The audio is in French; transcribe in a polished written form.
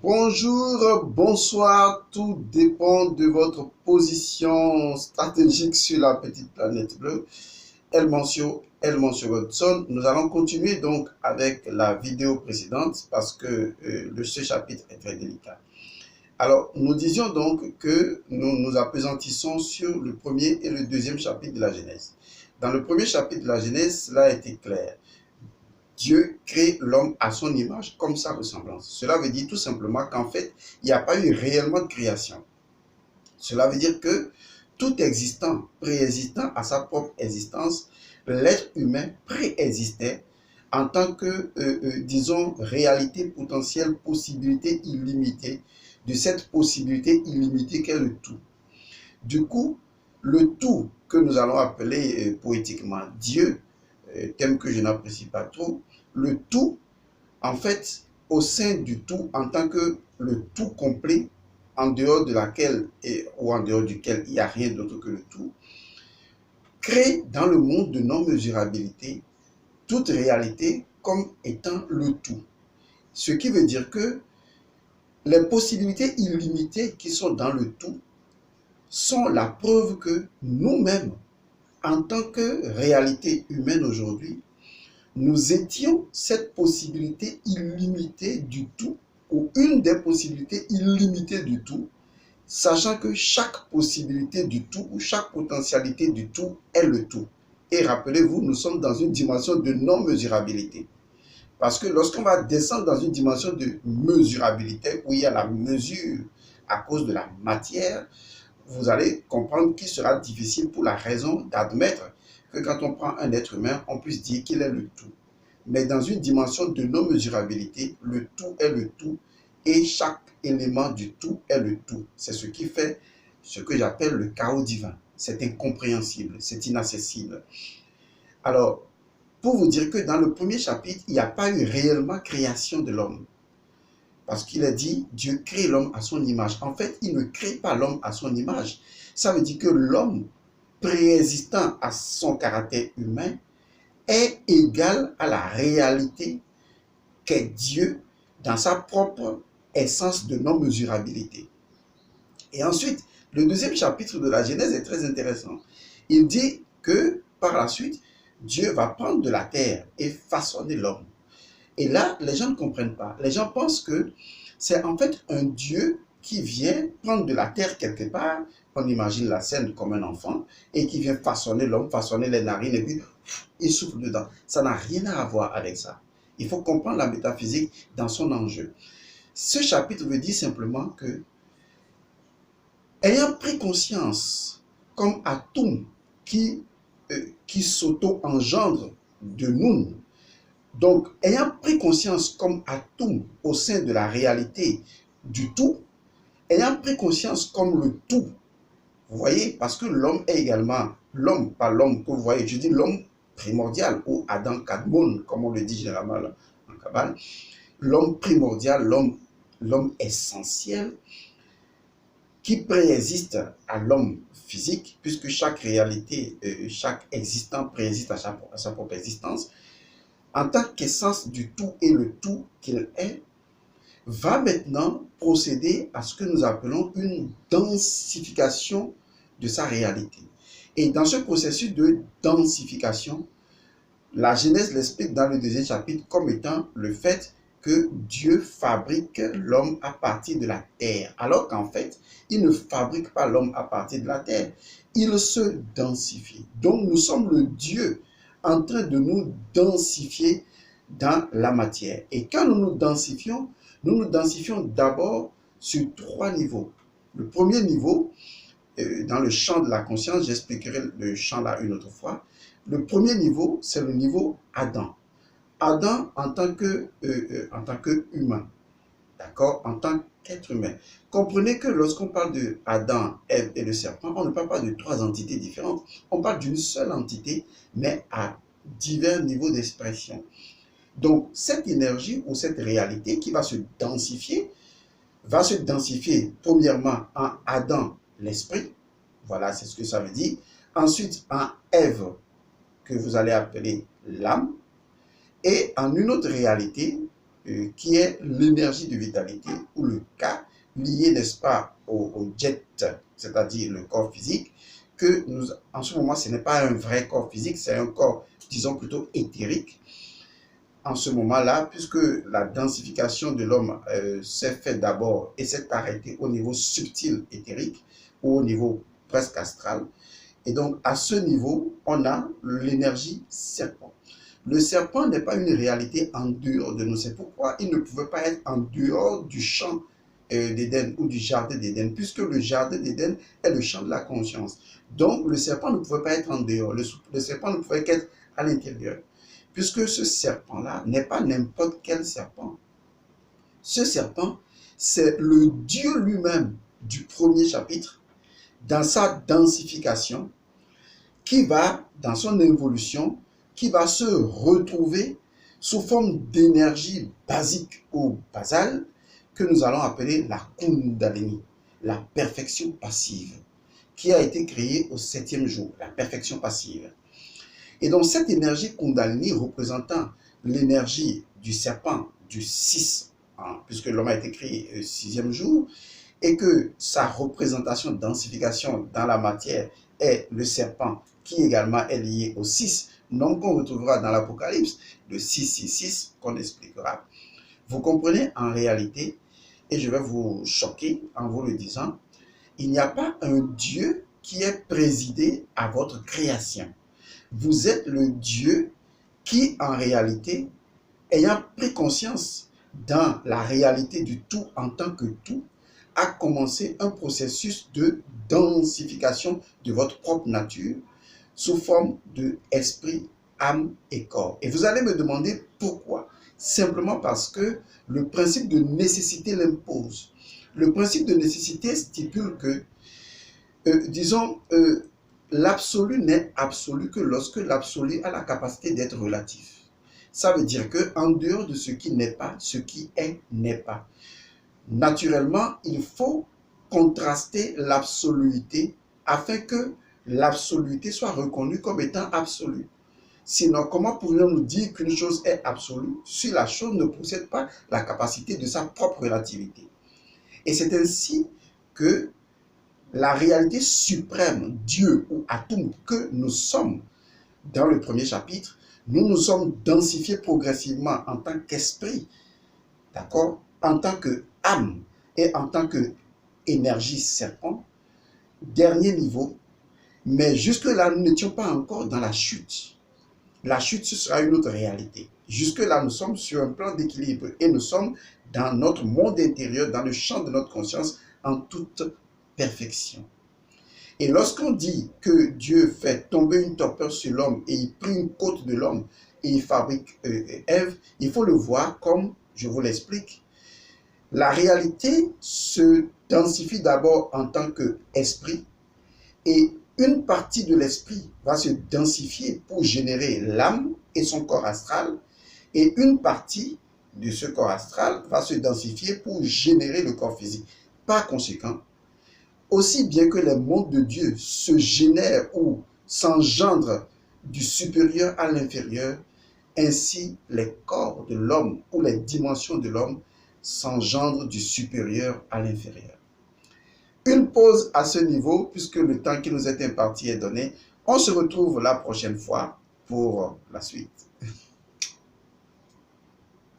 Bonjour, bonsoir, tout dépend de votre position stratégique sur la petite planète bleue. El Mancio Godson. Nous allons continuer donc avec la vidéo précédente parce que ce chapitre est très délicat. Alors, nous disions donc que nous nous appesantissons sur le premier et le deuxième chapitre de la Genèse. Dans le premier chapitre de la Genèse, cela a été clair. Dieu crée l'homme à son image, comme sa ressemblance. Cela veut dire tout simplement qu'en fait, il n'y a pas eu réellement de création. Cela veut dire que tout existant, préexistant à sa propre existence, l'être humain préexistait en tant que, disons, réalité potentielle, possibilité illimitée, de cette possibilité illimitée qu'est le tout. Du coup, le tout que nous allons appeler poétiquement Dieu, thème que je n'apprécie pas trop, le tout, en fait, au sein du tout, en tant que le tout complet, en dehors de laquelle ou en dehors duquel il n'y a rien d'autre que le tout, crée dans le monde de non-mesurabilité toute réalité comme étant le tout. Ce qui veut dire que les possibilités illimitées qui sont dans le tout sont la preuve que nous-mêmes, en tant que réalité humaine aujourd'hui, nous étions cette possibilité illimitée du tout, ou une des possibilités illimitées du tout, sachant que chaque possibilité du tout, ou chaque potentialité du tout est le tout. Et rappelez-vous, nous sommes dans une dimension de non-mesurabilité. Parce que lorsqu'on va descendre dans une dimension de mesurabilité, où il y a la mesure à cause de la matière, vous allez comprendre qu'il sera difficile pour la raison d'admettre que quand on prend un être humain, on puisse dire qu'il est le tout. Mais dans une dimension de non-mesurabilité, le tout est le tout et chaque élément du tout est le tout. C'est ce qui fait ce que j'appelle le chaos divin. C'est incompréhensible, c'est inaccessible. Alors, pour vous dire que dans le premier chapitre, il n'y a pas eu réellement création de l'homme. Parce qu'il a dit, Dieu crée l'homme à son image. En fait, il ne crée pas l'homme à son image. Ça veut dire que l'homme, préexistant à son caractère humain, est égal à la réalité qu'est Dieu dans sa propre essence de non-mesurabilité. Et ensuite, le deuxième chapitre de la Genèse est très intéressant. Il dit que par la suite, Dieu va prendre de la terre et façonner l'homme. Et là, les gens ne comprennent pas. Les gens pensent que c'est en fait un Dieu qui vient prendre de la terre quelque part, on imagine la scène comme un enfant, et qui vient façonner l'homme, façonner les narines, et puis il souffle dedans. Ça n'a rien à voir avec ça. Il faut comprendre la métaphysique dans son enjeu. Ce chapitre veut dire simplement que, ayant pris conscience, comme atome qui s'auto-engendre de nous, donc, ayant pris conscience comme atome au sein de la réalité du tout, ayant pris conscience comme le tout, vous voyez, parce que l'homme est également, l'homme, pas l'homme que vous voyez, je dis l'homme primordial, ou Adam Kadmon, comme on le dit généralement en Kabbale, l'homme primordial, l'homme essentiel, qui préexiste à l'homme physique, puisque chaque réalité, chaque existant préexiste à sa propre existence, en tant qu'essence du tout et le tout qu'il est, va maintenant procéder à ce que nous appelons une densification de sa réalité. Et dans ce processus de densification, la Genèse l'explique dans le deuxième chapitre comme étant le fait que Dieu fabrique l'homme à partir de la terre, alors qu'en fait, il ne fabrique pas l'homme à partir de la terre, il se densifie. Donc nous sommes le Dieu en train de nous densifier dans la matière. Et quand nous nous densifions d'abord sur 3 niveaux. Le premier niveau, dans le champ de la conscience, j'expliquerai le champ là une autre fois. Le premier niveau, c'est le niveau Adam. Adam en tant que humain, d'accord, en tant qu'être humain. Comprenez que lorsqu'on parle de Adam, Ève et le serpent, on ne parle pas de 3 entités différentes. On parle d'une seule entité, mais à divers niveaux d'expression. Donc, cette énergie ou cette réalité qui va se densifier premièrement en Adam, l'esprit. Voilà, c'est ce que ça veut dire. Ensuite, en Ève, que vous allez appeler l'âme. Et en une autre réalité, qui est l'énergie de vitalité, ou le K, lié, n'est-ce pas, au jet, c'est-à-dire le corps physique, que nous, en ce moment, ce n'est pas un vrai corps physique, c'est un corps, disons, plutôt éthérique. En ce moment-là, puisque la densification de l'homme s'est faite d'abord et s'est arrêtée au niveau subtil éthérique, ou au niveau presque astral. Et donc, à ce niveau, on a l'énergie serpent. Le serpent n'est pas une réalité en dehors de nous. C'est pourquoi il ne pouvait pas être en dehors du champ d'Éden ou du jardin d'Éden, puisque le jardin d'Éden est le champ de la conscience. Donc, le serpent ne pouvait pas être en dehors. Le serpent ne pouvait qu'être à l'intérieur. Puisque ce serpent-là n'est pas n'importe quel serpent. Ce serpent, c'est le Dieu lui-même du premier chapitre, dans sa densification, qui va, dans son évolution, qui va se retrouver sous forme d'énergie basique ou basale, que nous allons appeler la Kundalini, la perfection passive, qui a été créée au 7e jour, la perfection passive. Et donc cette énergie Kundalini représentant l'énergie du serpent du 6, puisque l'homme a été créé au 6e jour, et que sa représentation, densification dans la matière est le serpent, qui également est lié au 6, nom qu'on retrouvera dans l'Apocalypse, le 666, qu'on expliquera. Vous comprenez en réalité, et je vais vous choquer en vous le disant, il n'y a pas un Dieu qui est présidé à votre création. Vous êtes le Dieu qui, en réalité, ayant pris conscience dans la réalité du tout en tant que tout, a commencé un processus de densification de votre propre nature sous forme de esprit, âme et corps. Et vous allez me demander pourquoi. Simplement parce que le principe de nécessité l'impose. Le principe de nécessité stipule que, l'absolu n'est absolu que lorsque l'absolu a la capacité d'être relatif. Ça veut dire qu'en dehors de ce qui n'est pas, ce qui est n'est pas. Naturellement, il faut contraster l'absoluité afin que l'absoluité soit reconnue comme étant absolue. Sinon, comment pourrions-nous dire qu'une chose est absolue si la chose ne possède pas la capacité de sa propre relativité? Et c'est ainsi que la réalité suprême, Dieu ou Atum que nous sommes dans le premier chapitre, nous nous sommes densifiés progressivement en tant qu'esprit, d'accord, en tant que âme et en tant que énergie serpent, dernier niveau, mais jusque-là, nous n'étions pas encore dans la chute. La chute, ce sera une autre réalité. Jusque-là, nous sommes sur un plan d'équilibre et nous sommes dans notre monde intérieur, dans le champ de notre conscience, en toute perfection. Et lorsqu'on dit que Dieu fait tomber une torpeur sur l'homme et il prit une côte de l'homme et il fabrique Ève, il faut le voir comme, je vous l'explique, la réalité se densifie d'abord en tant qu'esprit et une partie de l'esprit va se densifier pour générer l'âme et son corps astral et une partie de ce corps astral va se densifier pour générer le corps physique. Par conséquent, aussi bien que les mondes de Dieu se génèrent ou s'engendrent du supérieur à l'inférieur, ainsi les corps de l'homme ou les dimensions de l'homme s'engendrent du supérieur à l'inférieur. Une pause à ce niveau, puisque le temps qui nous est imparti est donné. On se retrouve la prochaine fois pour la suite.